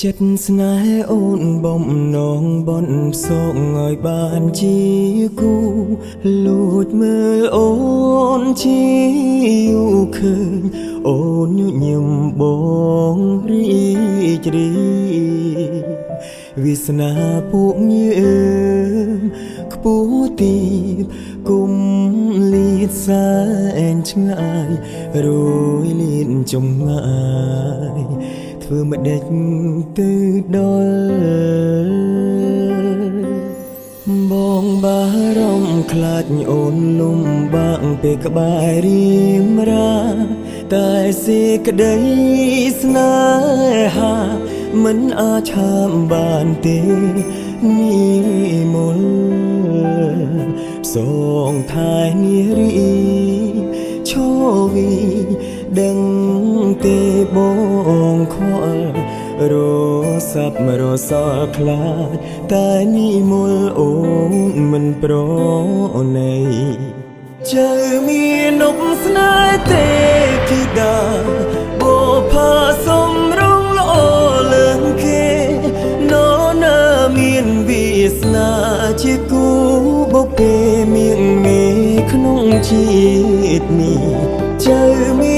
ចិត្តស្នេហ៍អូនបំណងបនសូកឲ្យបានជាគូលួចមើលអូនជាយូរឃើញអូនញញឹមបងរីករាយវាសនាពួកយើងខ្ពស់ទីគុំលៀតសែនឆ្ងាយរយលៀនចំងាយធ្វើមិនដេចទៅដល់បងបារម្ភខ្លាចអូនលំបាកពេលក្បែររៀមរាតែសេចក្តីស្នេហាមិនអាចហាមបានទេនិមលសងថែនារីឈវីដឹងទេបងខ្វល់រសាប់រសល់ខ្លាចតែនិមលអូនមិនប្រណីចៅមាននប់ស្នេហ៍ទេគីដាបុផាសំរងល្អលើងគេនរណាមានវាសនាជាគូបុពេមៀងមេក្នុងជាតិនេះចៅមាន